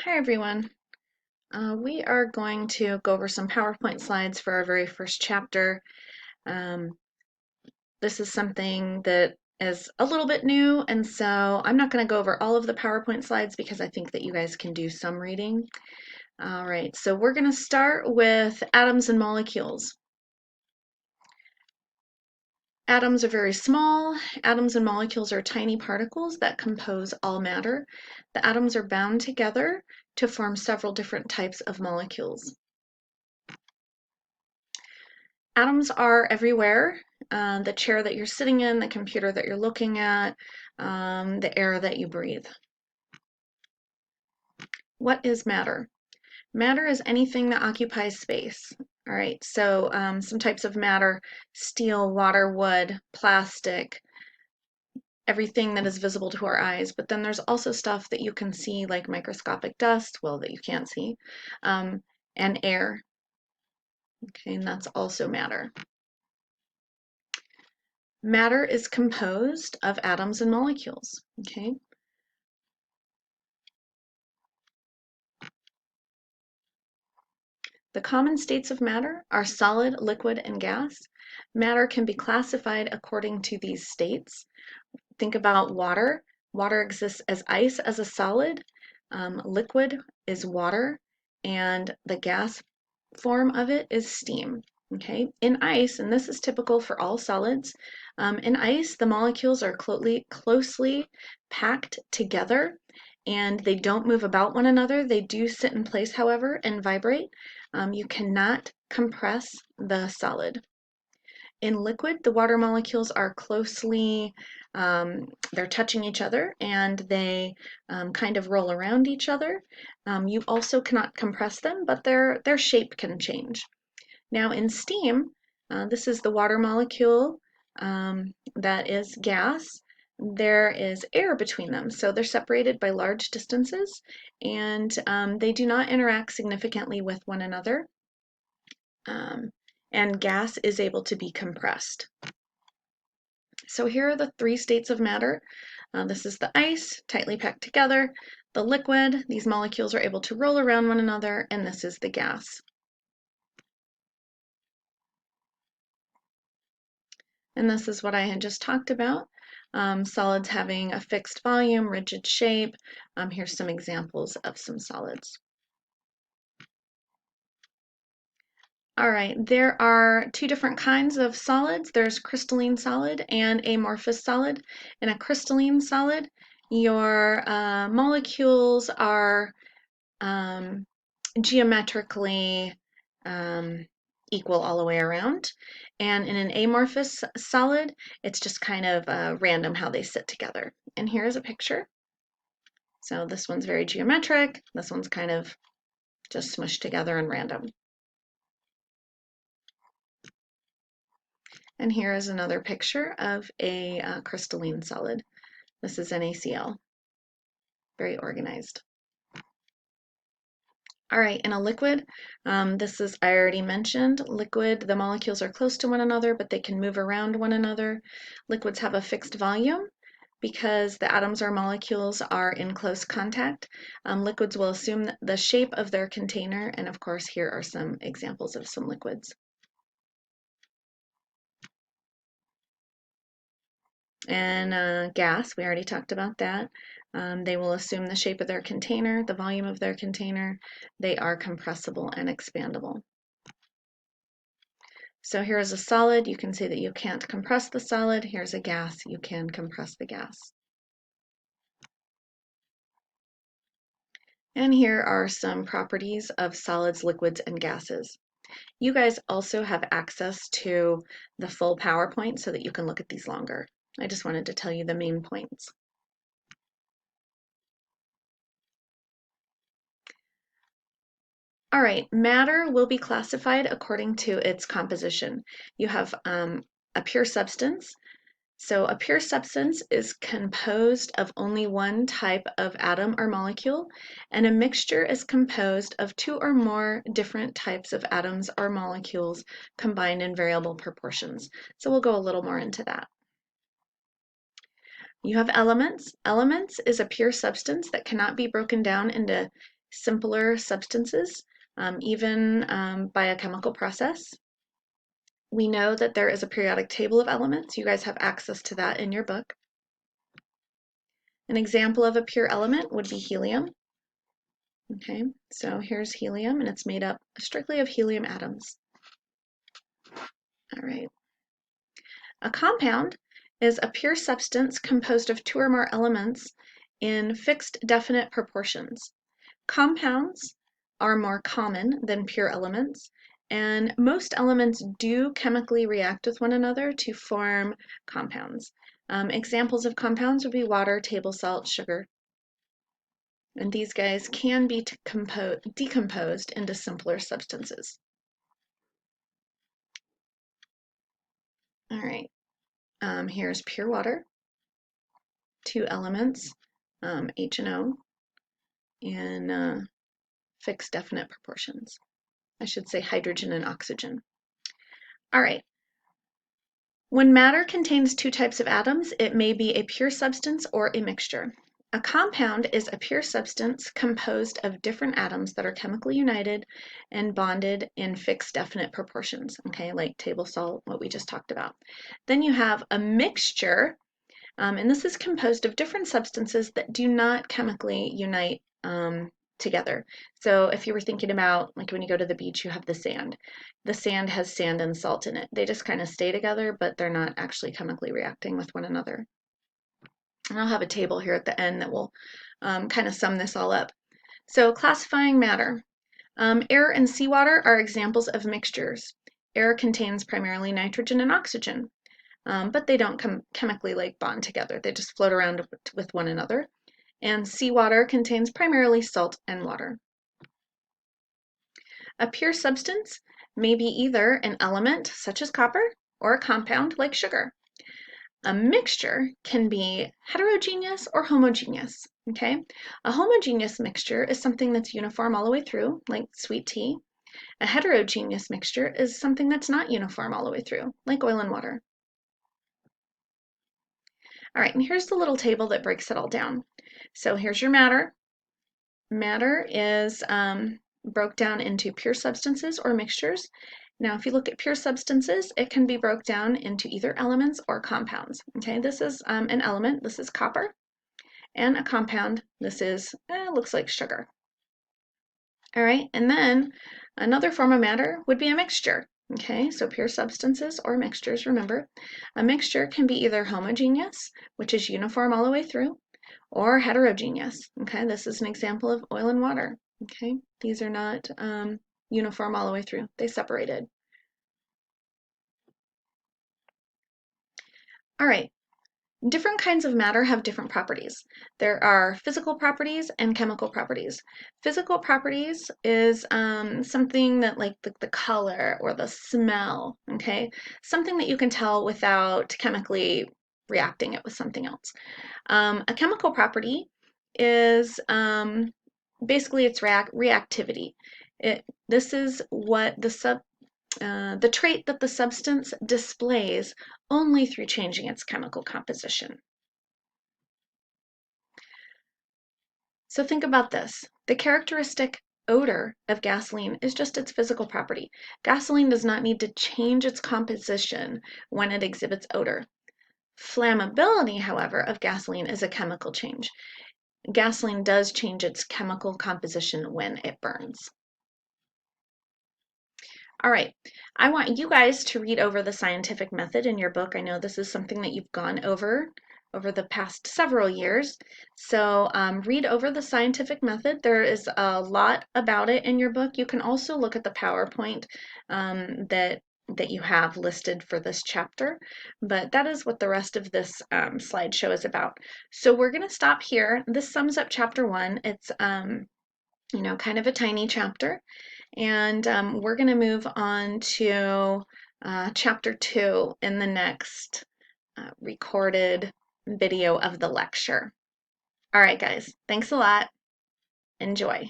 Hi everyone. We are going to go over some PowerPoint slides for our very first chapter. Um, this is something that is a little bit new, and so I'm not going to go over all of the PowerPoint slides because I think that you guys can do some reading. All right, so we're going to start with atoms and molecules. Atoms are very small. Atoms and molecules are tiny particles that compose all matter. The atoms are bound together to form several different types of molecules. Atoms are everywhere. The chair that you're sitting in, the computer that you're looking at, the air that you breathe. What is matter? Matter is anything that occupies space. All right, so some types of matter: steel, water, wood, plastic, everything that is visible to our eyes. But then there's also stuff that you can see, like microscopic dust, well, that you can't see, and air. Okay, and that's also matter. Matter is composed of atoms and molecules. Okay. The common states of matter are solid, liquid, and gas. Matter can be classified according to these states. Think about water. Water exists as ice as a solid. Liquid is water, and the gas form of it is steam. Okay, in ice, and this is typical for all solids, in ice, the molecules are closely packed together and they don't move about one another. They do sit in place, however, and vibrate. You cannot compress the solid. In liquid, the water molecules are closely, they're touching each other and they kind of roll around each other. You also cannot compress them, but their shape can change. Now in steam, this is the water molecule that is gas. There is air between them, so they're separated by large distances, and they do not interact significantly with one another. And gas is able to be compressed. So here are the three states of matter. This is the ice, tightly packed together. The liquid, these molecules are able to roll around one another, and this is the gas. And this is what I had just talked about. Solids having a fixed volume, rigid shape. Here's some examples of some solids. All right, there are two different kinds of solids. There's crystalline solid and amorphous solid. In a crystalline solid, your molecules are geometrically equal all the way around. And in an amorphous solid, it's just kind of random how they sit together. And here's a picture. So this one's very geometric. This one's kind of just smushed together and random. And here is another picture of a crystalline solid. This is NaCl. Very organized. All right, in a liquid, this is, I already mentioned, liquid, the molecules are close to one another, but they can move around one another. Liquids have a fixed volume because the atoms or molecules are in close contact. Liquids will assume the shape of their container, and of course, here are some examples of some liquids. And gas, we already talked about that. They will assume the shape of their container, the volume of their container. They are compressible and expandable. So here is a solid. You can see that you can't compress the solid. Here's a gas. You can compress the gas. And here are some properties of solids, liquids, and gases. You guys also have access to the full PowerPoint so that you can look at these longer. I just wanted to tell you the main points. All right, matter will be classified according to its composition. You have a pure substance. So a pure substance is composed of only one type of atom or molecule, and a mixture is composed of two or more different types of atoms or molecules combined in variable proportions. So we'll go a little more into that. You have elements. Elements is a pure substance that cannot be broken down into simpler substances, even by a chemical process. We know that there is a periodic table of elements. You guys have access to that in your book. An example of a pure element would be helium. Okay, so here's helium, and it's made up strictly of helium atoms. All right. A compound is a pure substance composed of two or more elements in fixed definite proportions. Compounds are more common than pure elements, and most elements do chemically react with one another to form compounds. Examples of compounds would be water, table salt, sugar. And these guys can be decomposed into simpler substances. All right, here's pure water, two elements, H and O, in fixed definite proportions. I should say hydrogen and oxygen. All right, when matter contains two types of atoms, it may be a pure substance or a mixture. A compound is a pure substance composed of different atoms that are chemically united and bonded in fixed definite proportions, okay, like table salt, what we just talked about. Then you have a mixture, and this is composed of different substances that do not chemically unite together. So if you were thinking about, like when you go to the beach, you have the sand. The sand has sand and salt in it. They just kind of stay together, but they're not actually chemically reacting with one another. And I'll have a table here at the end that will kind of sum this all up. So classifying matter. Air and seawater are examples of mixtures. Air contains primarily nitrogen and oxygen, but they don't chemically like bond together. They just float around with one another. And seawater contains primarily salt and water. A pure substance may be either an element, such as copper, or a compound, like sugar. A mixture can be heterogeneous or homogeneous, okay? A homogeneous mixture is something that's uniform all the way through, like sweet tea. A heterogeneous mixture is something that's not uniform all the way through, like oil and water. All right, and here's the little table that breaks it all down. So here's your matter. Matter is broke down into pure substances or mixtures. Now, if you look at pure substances, it can be broke down into either elements or compounds. Okay, this is an element, this is copper, and a compound, this is, looks like sugar. All right, and then another form of matter would be a mixture. Okay, so pure substances or mixtures, remember. A mixture can be either homogeneous, which is uniform all the way through, or heterogeneous. Okay, this is an example of oil and water. Okay, these are not uniform all the way through. They separated. All right, different kinds of matter have different properties. There are physical properties and chemical properties. Physical properties is something that like the color or the smell, okay? Something that you can tell without chemically reacting it with something else. A chemical property is basically its reactivity. This is what the trait that the substance displays only through changing its chemical composition. So think about this. The characteristic odor of gasoline is just its physical property. Gasoline does not need to change its composition when it exhibits odor. Flammability, however, of gasoline is a chemical change. Gasoline does change its chemical composition when it burns. All right, I want you guys to read over the scientific method in your book. I know this is something that you've gone over the past several years. So read over the scientific method. There is a lot about it in your book. You can also look at the PowerPoint that you have listed for this chapter, but that is what the rest of this slideshow is about. So we're going to stop here. This sums up chapter 1. It's kind of a tiny chapter, and we're going to move on to chapter 2 in the next recorded video of the lecture. All right, guys, thanks a lot. Enjoy.